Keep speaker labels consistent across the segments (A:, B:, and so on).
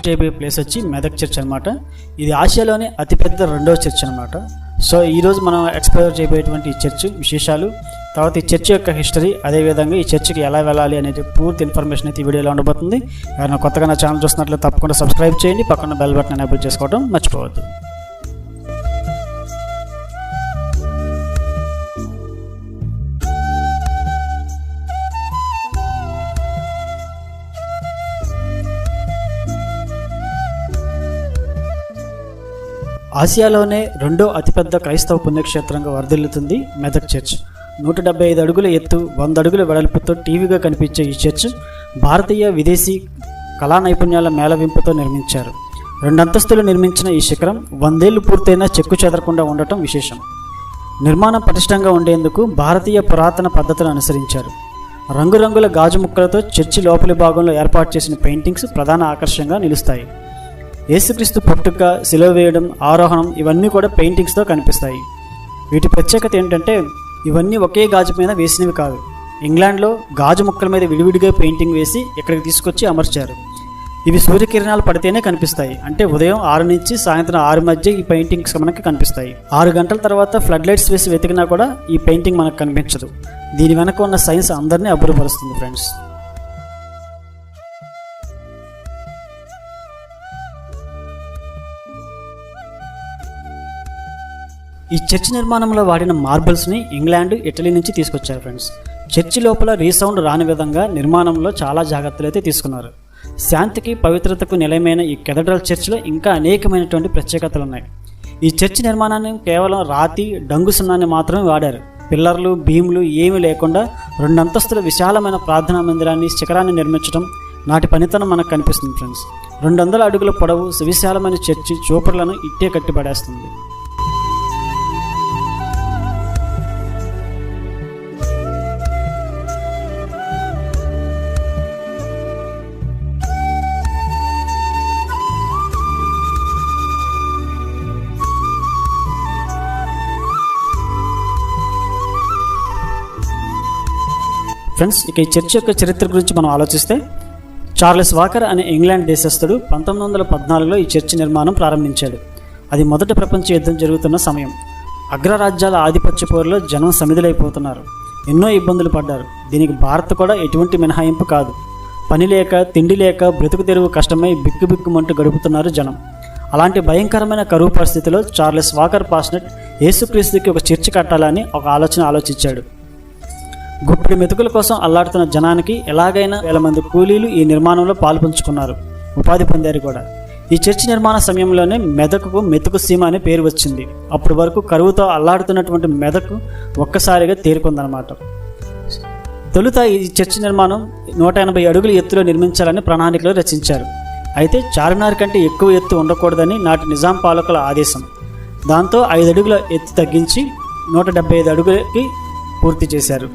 A: చేయబోయే ప్లేస్ వచ్చి మెదక్ చర్చ్ అనమాట. ఇది ఆసియాలోనే అతిపెద్ద రెండవ చర్చ్ అనమాట. సో ఈరోజు మనం ఎక్స్ప్లోర్ చేయబోయేటువంటి ఈ చర్చ్ విశేషాలు, తర్వాత ఈ చర్చ్ యొక్క హిస్టరీ, అదేవిధంగా ఈ చర్చ్కి ఎలా వెళ్ళాలి అనేది పూర్తి ఇన్ఫర్మేషన్ అయితే ఈ వీడియోలో ఉండబోతుంది. ఎవరైనా కొత్తగా నా ఛానల్ చూస్తున్నట్లయితే తప్పకుండా సబ్స్క్రైబ్ చేయండి, పక్కన బెల్ బటన్ ఎనేబుల్ చేసుకోవడం మర్చిపోవద్దు. ఆసియాలోనే రెండో అతిపెద్ద క్రైస్తవ పుణ్యక్షేత్రంగా వర్ధిల్లుతుంది మెదక్ చర్చ్. 175 అడుగుల ఎత్తు, 100 అడుగుల వెడల్పుతో టీవీగా కనిపించే ఈ చర్చ్ భారతీయ విదేశీ కళా నైపుణ్యాల మేళవింపుతో నిర్మించారు. 2 అంతస్తులు నిర్మించిన ఈ శిఖరం 100 ఏళ్లు పూర్తయినా చెక్కు చెదరకుండా ఉండటం విశేషం. నిర్మాణం పటిష్టంగా ఉండేందుకు భారతీయ పురాతన పద్ధతులు అనుసరించారు. రంగురంగుల గాజు ముక్కలతో చర్చి లోపలి భాగంలో ఏర్పాటు చేసిన పెయింటింగ్స్ ప్రధాన ఆకర్షణగా నిలుస్తాయి. యేసుక్రీస్తు పుట్టుక, శిలువ వేయడం, ఆరోహణం ఇవన్నీ కూడా పెయింటింగ్స్తో కనిపిస్తాయి. వీటి ప్రత్యేకత ఏంటంటే ఇవన్నీ ఒకే గాజు మీద వేసినవి కాదు. ఇంగ్లాండ్లో గాజు ముక్కల మీద విడివిడిగా పెయింటింగ్ వేసి ఇక్కడికి తీసుకొచ్చి అమర్చారు. ఇవి సూర్యకిరణాలు పడితేనే కనిపిస్తాయి. అంటే ఉదయం 6 నుంచి సాయంత్రం 6 మధ్య ఈ పెయింటింగ్స్ మనకి కనిపిస్తాయి. 6 గంటల తర్వాత ఫ్లడ్ లైట్స్ వేసి వెతికినా కూడా ఈ పెయింటింగ్ మనకు కనిపించదు. దీని వెనక ఉన్న సైన్స్ అందరినీ అబ్బురపరుస్తుంది ఫ్రెండ్స్. ఈ చర్చ్ నిర్మాణంలో వాడిన మార్బుల్స్ని ఇంగ్లాండ్, ఇటలీ నుంచి తీసుకొచ్చారు ఫ్రెండ్స్. చర్చి లోపల రీసౌండ్ రాని విధంగా నిర్మాణంలో చాలా జాగ్రత్తలు అయితే తీసుకున్నారు. శాంతికి, పవిత్రతకు నిలయమైన ఈ కెథడ్రల్ చర్చ్లో ఇంకా అనేకమైనటువంటి ప్రత్యేకతలు ఉన్నాయి. ఈ చర్చ్ నిర్మాణాన్ని కేవలం రాతి, డంగు సున్నాన్ని మాత్రమే వాడారు. పిల్లర్లు, బీములు ఏమీ లేకుండా 2 అంతస్తుల విశాలమైన ప్రార్థనా మందిరాన్ని, శిఖరాన్ని నిర్మించడం నాటి పనితనం మనకు కనిపిస్తుంది ఫ్రెండ్స్. 200 అడుగుల పొడవు సువిశాలమైన చర్చి చూపర్లను ఇట్టే కట్టిపడేస్తుంది. ఫ్రెండ్స్, ఇక ఈ చర్చ్ యొక్క చరిత్ర గురించి మనం ఆలోచిస్తే, చార్లెస్ వాకర్ అనే ఇంగ్లాండ్ దేశస్థుడు 1914లో ఈ చర్చి నిర్మాణం ప్రారంభించాడు. అది మొదటి ప్రపంచ యుద్ధం జరుగుతున్న సమయం. అగ్రరాజ్యాల ఆధిపత్య పోరులో జనం సమిధులైపోతున్నారు. ఎన్నో ఇబ్బందులు పడ్డారు. దీనికి భారత్ కూడా ఎటువంటి మినహాయింపు కాదు. పని లేక, తిండి లేక, బ్రతుకు తెరువు కష్టమై బిక్కుబిక్కుమంటూ గడుపుతున్నారు జనం. అలాంటి భయంకరమైన కరువు పరిస్థితిలో చార్లెస్ వాకర్ పాస్నెట్ యేసుక్రీస్తుకి ఒక చర్చి కట్టాలని ఒక ఆలోచించాడు. గుప్పిడి మెతుకుల కోసం అల్లాడుతున్న జనానికి ఎలాగైనా 1000 మంది కూలీలు ఈ నిర్మాణంలో పాల్పంచుకున్నారు, ఉపాధి పొందారు కూడా. ఈ చర్చి నిర్మాణ సమయంలోనే మెదకుకు మెతుకు సీమ అనే పేరు వచ్చింది. అప్పటి వరకు కరువుతో అల్లాడుతున్నటువంటి మెదకు ఒక్కసారిగా తేరుకుందనమాట. తొలుత ఈ చర్చి నిర్మాణం 180 అడుగుల ఎత్తులో నిర్మించాలని ప్రణాళికలో రచించారు. అయితే చార్మినార్ కంటే ఎక్కువ ఎత్తు ఉండకూడదని నాటి నిజాం పాలకుల ఆదేశం. దాంతో 5 అడుగుల ఎత్తు తగ్గించి 175 అడుగులకి పూర్తి చేశారు.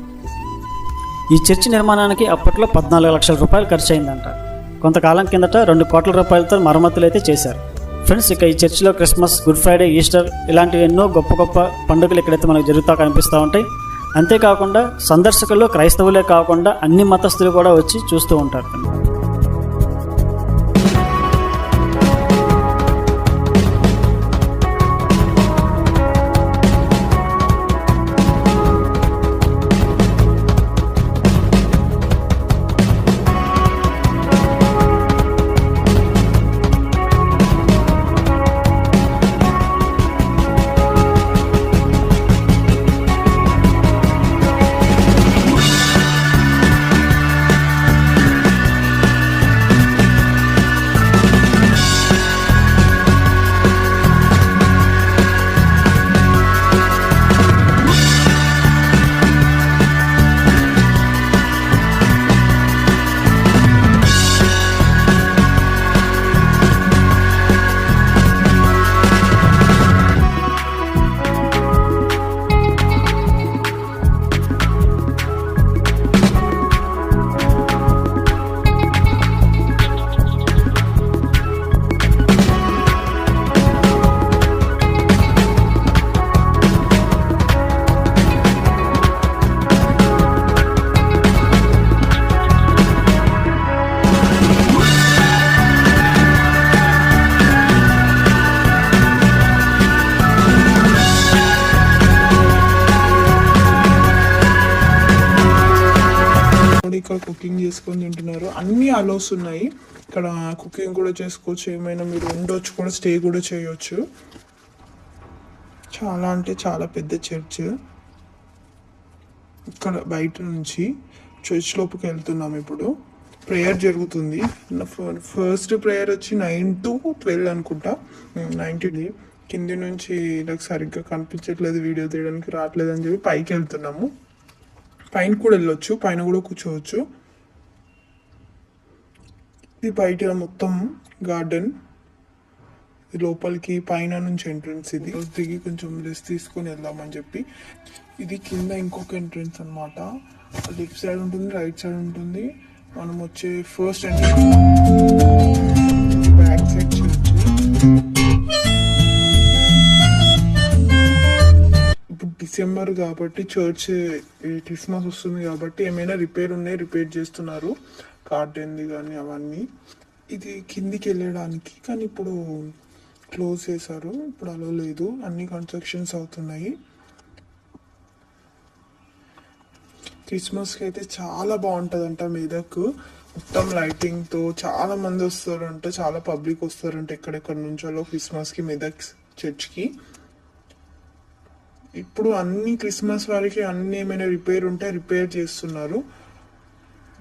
A: ఈ చర్చి నిర్మాణానికి అప్పట్లో 14 లక్షల రూపాయలు ఖర్చు అయిందంట. కొంతకాలం కిందట 2 కోట్ల రూపాయలతో మరమ్మతులు అయితే చేశారు ఫ్రెండ్స్. ఇక ఈ చర్చిలో క్రిస్మస్, గుడ్ ఫ్రైడే, ఈస్టర్ ఇలాంటివి ఎన్నో గొప్ప గొప్ప పండుగలు ఇక్కడైతే మనకు జరుగుతూ కనిపిస్తూ ఉంటాయి. అంతేకాకుండా సందర్శకుల్లో క్రైస్తవులే కాకుండా అన్ని మతస్థులు కూడా వచ్చి చూస్తూ ఉంటారు.
B: కూడా కుకింగ్ చేసుకొని తింటున్నారు. అన్ని అలోస్ ఉన్నాయి ఇక్కడ. కుకింగ్ కూడా చేసుకోవచ్చు, ఏమైనా మీరు ఉండొచ్చు కూడా, స్టే కూడా చేయొచ్చు. చాలా అంటే చాలా పెద్ద చర్చ్. ఇక్కడ బయట నుంచి చర్చ్ లోపుకి వెళ్తున్నాం. ఇప్పుడు ప్రేయర్ జరుగుతుంది. ఫస్ట్ ప్రేయర్ వచ్చి 9 to 12 అనుకుంటా. 9 కింది నుంచి నాకు సరిగ్గా కనిపించట్లేదు, వీడియో తీయడానికి రావట్లేదు అని చెప్పి పైకి వెళ్తున్నాము. పైన కూడా వెళ్ళొచ్చు, పైన కూడా కూర్చోవచ్చు. ఇది బయట మొత్తం గార్డెన్, లోపలికి పైన నుంచి ఎంట్రన్స్. ఇది దిగి కొంచెం రెస్ట్ తీసుకొని వెళ్దామని చెప్పి. ఇది కింద ఇంకొక ఎంట్రన్స్ అనమాట. లెఫ్ట్ సైడ్ ఉంటుంది, రైట్ సైడ్ ఉంటుంది. మనం వచ్చే first entrance back side church. ఇప్పుడు డిసెంబర్ కాబట్టి చర్చ్ క్రిస్మస్ వస్తుంది కాబట్టి ఏమైనా రిపేర్ ఉన్నాయి, రిపేర్ చేస్తున్నారు. గార్డెన్ది కానీ అవన్నీ. ఇది కిందికి వెళ్ళడానికి, కానీ ఇప్పుడు క్లోజ్ చేశారు, ఇప్పుడు అలా లేదు, అన్ని కన్స్ట్రక్షన్స్ అవుతున్నాయి. క్రిస్మస్కి అయితే చాలా బాగుంటుందంట మెదక్. మొత్తం లైటింగ్తో చాలా మంది వస్తారంట, చాలా పబ్లిక్ వస్తారంట ఎక్కడెక్కడ నుంచో క్రిస్మస్కి మెదక్ చర్చ్కి. ఇప్పుడు అన్ని క్రిస్మస్ వారికి అన్ని ఏమైనా రిపేర్ ఉంటే రిపేర్ చేస్తున్నారు.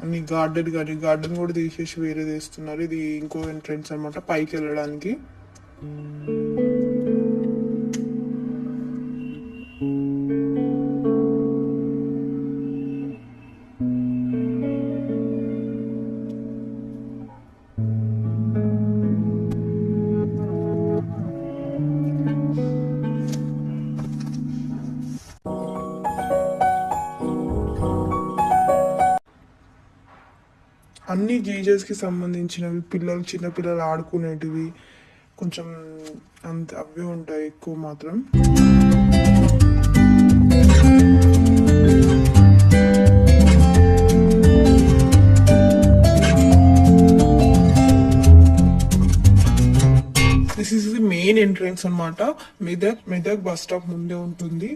B: అన్ని గార్డెన్ కూడా తీసేసి వేరే చేస్తున్నారు. ఇది ఇంకో ఎంట్రన్స్ అనమాట పైకి వెళ్ళడానికి. అన్ని జీజస్కి సంబంధించినవి, చిన్నపిల్లలు ఆడుకునేటివి కొంచెం అంత అవే ఉంటాయి ఎక్కువ మాత్రం. This is the main entrance అనమాట. మెదక్ బస్ స్టాప్ ముందే ఉంటుంది.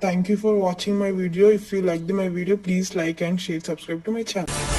B: Thank you for watching my video. If you liked my video, please like and share, subscribe to my channel.